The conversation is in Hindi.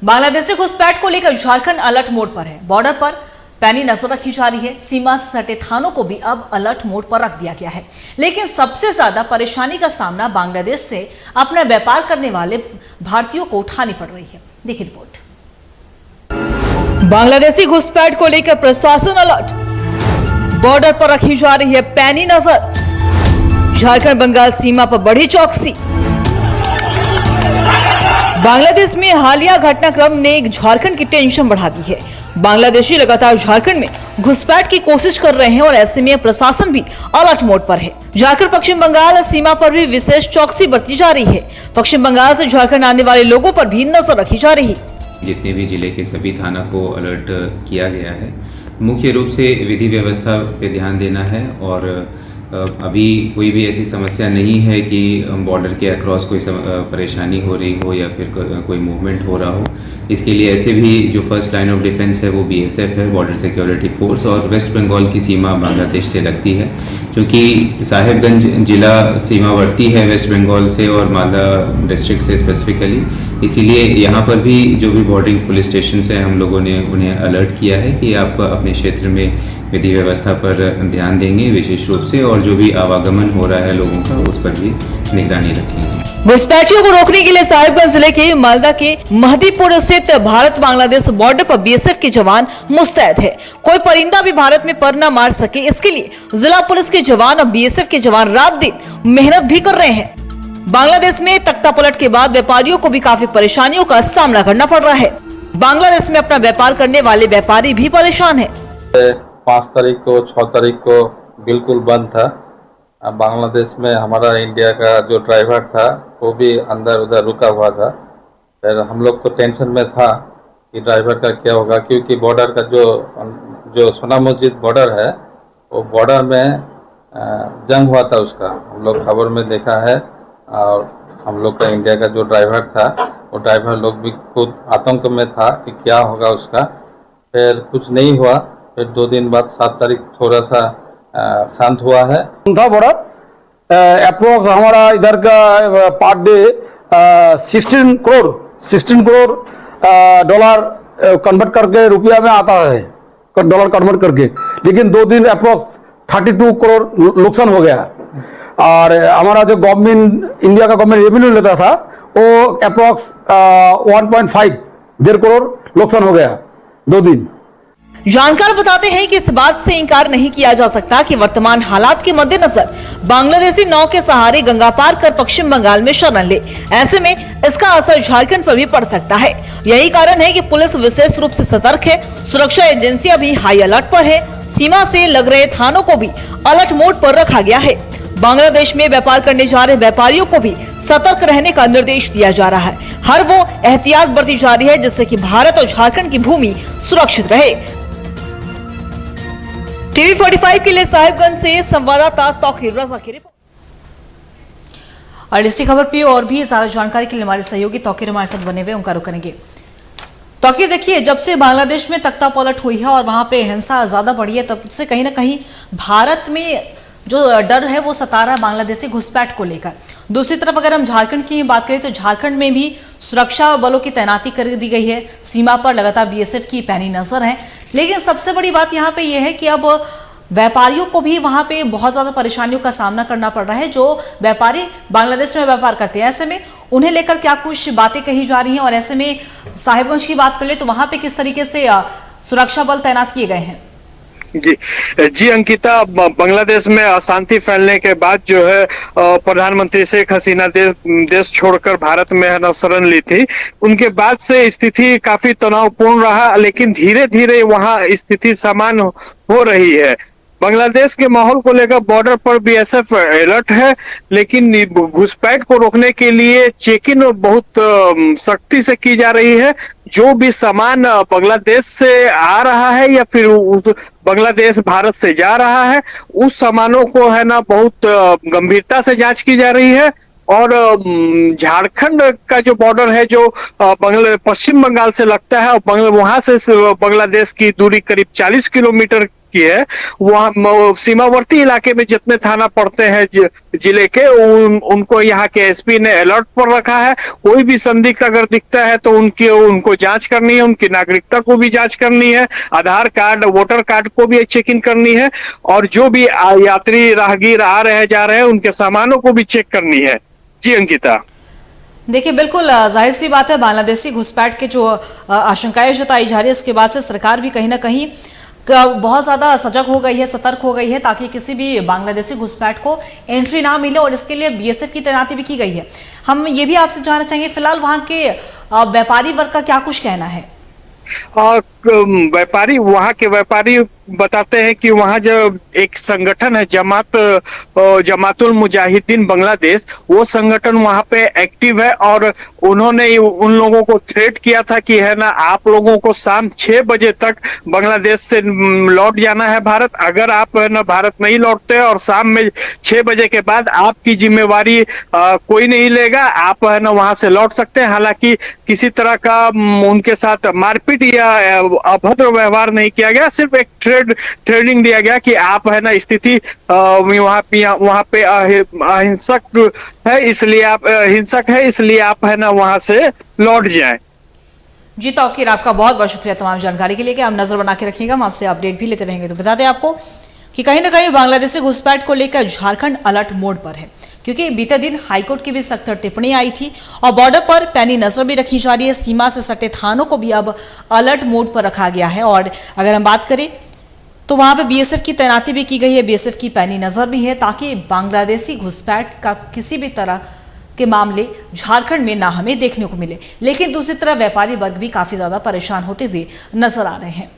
बांग्लादेश से घुसपैठ को लेकर झारखंड अलर्ट मोड पर है। बॉर्डर पर पैनी नजर रखी जा रही है। सीमा से सटे थानों को भी अब अलर्ट मोड पर रख दिया गया है। लेकिन सबसे ज्यादा परेशानी का सामना बांग्लादेश से अपना व्यापार करने वाले भारतीयों को उठानी पड़ रही है। देखिए रिपोर्ट। बांग्लादेशी घुसपैठ को लेकर प्रशासन अलर्ट। बॉर्डर पर रखी जा रही है पैनी नजर। झारखंड बंगाल सीमा पर बढ़ी चौकसी। बांग्लादेश में हालिया घटनाक्रम ने झारखंड की टेंशन बढ़ा दी है। बांग्लादेशी लगातार झारखंड में घुसपैठ की कोशिश कर रहे हैं और ऐसे में प्रशासन भी अलर्ट मोड पर है। झारखंड पश्चिम बंगाल सीमा पर भी विशेष चौकसी बरती जा रही है। पश्चिम बंगाल से झारखंड आने वाले लोगों पर भी नजर रखी जा रही है। जितने भी जिले के सभी थाना को अलर्ट किया गया है। मुख्य रूप से विधि व्यवस्था पे ध्यान देना है और अभी कोई भी ऐसी समस्या नहीं है कि बॉर्डर के अक्रॉस कोई परेशानी हो रही हो या फिर कोई मूवमेंट हो रहा हो। इसके लिए ऐसे भी जो फर्स्ट लाइन ऑफ डिफेंस है वो बीएसएफ है, बॉर्डर सिक्योरिटी फोर्स, और वेस्ट बंगाल की सीमा बांग्लादेश से लगती है। क्योंकि साहिबगंज जिला सीमावर्ती है वेस्ट बंगाल से और मालदा डिस्ट्रिक्ट से स्पेसिफिकली, इसीलिए यहाँ पर भी जो भी बॉर्डरिंग पुलिस स्टेशन है हम लोगों ने उन्हें अलर्ट किया है कि आप अपने क्षेत्र में विधि व्यवस्था पर ध्यान देंगे विशेष रूप से, और जो भी आवागमन हो रहा है लोगों का उस पर भी निगरानी रखेंगे। घुसपैठियों को रोकने के लिए साहिबगंज जिले के मालदा के महदीपुर स्थित भारत बांग्लादेश बॉर्डर पर बीएसएफ के जवान मुस्तैद है। कोई परिंदा भी भारत में पर न मार सके, इसके लिए जिला पुलिस के जवान और बीएसएफ के जवान रात दिन मेहनत भी कर रहे हैं। बांग्लादेश में तख्ता पलट के बाद व्यापारियों को भी काफी परेशानियों का सामना करना पड़ रहा है। बांग्लादेश में अपना व्यापार करने वाले व्यापारी भी परेशान है। 5 तारीख को 6 तारीख को बिल्कुल बंद था। बांग्लादेश में हमारा इंडिया का जो ड्राइवर था वो भी अंदर उधर रुका हुआ था। फिर हम लोग तो टेंशन में था कि ड्राइवर का क्या होगा, क्योंकि बॉर्डर का जो सोना मस्जिद बॉर्डर है वो बॉर्डर में जंग हुआ था उसका, हम लोग खबर में देखा है। और हम लोग का इंडिया का जो ड्राइवर था वो ड्राइवर लोग भी खुद आतंक में था कि क्या होगा उसका। फिर कुछ नहीं हुआ। फिर 2 दिन बाद 7 तारीख थोड़ा सा शांत हुआ है। था बॉर्डर अप्रोक्स हमारा इधर का per day 16 crore dollar convert करके रुपया में आता है, डॉलर कन्वर्ट करके। लेकिन 2 दिन अप्रोक्स 32 करोड़ नुकसान हो गया। और हमारा जो गवर्नमेंट इंडिया का गवर्नमेंट रेवेन्यू लेता था वो अप्रोक्स 1.5 करोड़ नुकसान हो गया 2 दिन। जानकार बताते हैं कि इस बात से इंकार नहीं किया जा सकता कि वर्तमान हालात के मद्देनजर बांग्लादेशी नाव के सहारे गंगा पार कर पश्चिम बंगाल में शरण ले। ऐसे में इसका असर झारखंड पर भी पड़ सकता है। यही कारण है कि पुलिस विशेष रूप से सतर्क है। सुरक्षा एजेंसियां भी हाई अलर्ट पर है। सीमा से लग रहे थानों को भी अलर्ट मोड पर रखा गया है। बांग्लादेश में व्यापार करने जा रहे व्यापारियों को भी सतर्क रहने का निर्देश दिया जा रहा है। हर वो एहतियात बरती जा रही है जिससे कि भारत और झारखंड की भूमि सुरक्षित रहे। टीवी 45 के लिए साहिबगंज से संवाददाता तौकीर रजा की रिपोर्ट। और इसी खबर पे और भी ज्यादा जानकारी के लिए हमारे सहयोगी तौकीर हमारे साथ बने हुए, उनका रुख करेंगे। तौकीर, देखिए, जब से बांग्लादेश में तख्ता पलट हुई है और वहां पे हिंसा ज्यादा बढ़ी है, तब से कहीं ना कहीं भारत में जो डर है वो सता रहा है बांग्लादेशी घुसपैठ को लेकर। दूसरी तरफ अगर हम झारखंड की बात करें तो झारखंड में भी सुरक्षा बलों की तैनाती कर दी गई है। सीमा पर लगातार बीएसएफ की पैनी नजर है। लेकिन सबसे बड़ी बात यहाँ पे ये है कि अब व्यापारियों को भी वहां पे बहुत ज्यादा परेशानियों का सामना करना पड़ रहा है। जो व्यापारी बांग्लादेश में व्यापार करते हैं, ऐसे में उन्हें लेकर क्या कुछ बातें कही जा रही हैं, और ऐसे में साहिबगंज की बात कर ले तो वहां पे किस तरीके से सुरक्षा बल तैनात किए गए हैं? जी अंकिता, बांग्लादेश में अशांति फैलने के बाद जो है प्रधानमंत्री शेख हसीना देश छोड़कर भारत में है ना शरण ली थी। उनके बाद से स्थिति काफी तनावपूर्ण रहा, लेकिन धीरे धीरे वहां स्थिति सामान्य हो रही है। बांग्लादेश के माहौल को लेकर बॉर्डर पर बीएसएफ अलर्ट है, लेकिन घुसपैठ को रोकने के लिए चेकिंग बहुत सख्ती से की जा रही है। जो भी सामान बांग्लादेश से आ रहा है या फिर बांग्लादेश भारत से जा रहा है, उस सामानों को है ना बहुत गंभीरता से जांच की जा रही है। और झारखंड का जो बॉर्डर है जो पश्चिम बंगाल से लगता है, और वहां से बांग्लादेश की दूरी करीब 40 किलोमीटर की है। वहाँ सीमावर्ती इलाके में जितने थाना पड़ते हैं जिले के, उनको यहाँ के एसपी ने अलर्ट पर रखा है। कोई भी संदिग्ध अगर दिखता है तो उनको जांच करनी है, उनकी नागरिकता को भी जांच करनी है, आधार कार्ड, वोटर कार्ड को भी चेक इन करनी है, और जो भी यात्री राहगीर आ रहे हैं जा रहे हैं उनके सामानों को भी चेक करनी है। जी अंकिता। देखिए बिल्कुल जाहिर सी बात है, बांग्लादेशी घुसपैठ के जो आशंकाएं जताई जा रही है उसके बाद से सरकार भी कहीं ना कहीं बहुत ज़्यादा सजग हो गई है, सतर्क हो गई है, ताकि किसी भी बांग्लादेशी घुसपैठ को एंट्री ना मिले, और इसके लिए बीएसएफ की तैनाती भी की गई है। हम ये भी आपसे जानना चाहेंगे फिलहाल वहाँ के व्यापारी वर्ग का क्या कुछ कहना है? व्यापारी, वहाँ के व्यापारी बताते हैं कि वहाँ जो एक संगठन है जमातुल मुजाहिदीन बांग्लादेश, वो संगठन वहाँ पे एक्टिव है, और उन्होंने उन लोगों को थ्रेट किया था कि है ना, आप लोगों को शाम 6 बजे तक बांग्लादेश से लौट जाना है भारत। अगर आप है ना भारत नहीं लौटते और शाम में 6 बजे के बाद आपकी जिम्मेवारी कोई नहीं लेगा, आप है ना वहां से लौट सकते हैं। हालांकि किसी तरह का उनके साथ मारपीट या अभद्र व्यवहार नहीं किया गया, सिर्फ एक ट्रेनिंग दिया गया कि आप है ना स्थिति वहाँ पे अहिंसक है, इसलिए आप हिंसक है, इसलिए आप है ना वहां से लौट जाएं। जी तौकीर, आपका बहुत बहुत शुक्रिया तमाम जानकारी के लिए, कि आप नजर बना के रखिएगा, हम आपसे अपडेट भी लेते रहेंगे। तो बता दें आपको कि कहीं ना कहीं बांग्लादेशी घुसपैठ को लेकर झारखंड अलर्ट मोड पर है, क्योंकि बीते दिन हाईकोर्ट की भी सख्त टिप्पणी आई थी और बॉर्डर पर पैनी नजर भी रखी जा रही है। सीमा से सटे थानों को भी अब अलर्ट मोड पर रखा गया है, और अगर हम बात करें तो वहां पे बीएसएफ की तैनाती भी की गई है, बीएसएफ की पैनी नजर भी है, ताकि बांग्लादेशी घुसपैठ का किसी भी तरह के मामले झारखंड में ना हमें देखने को मिले। लेकिन दूसरी तरफ व्यापारी वर्ग भी काफी ज्यादा परेशान होते हुए नजर आ रहे हैं।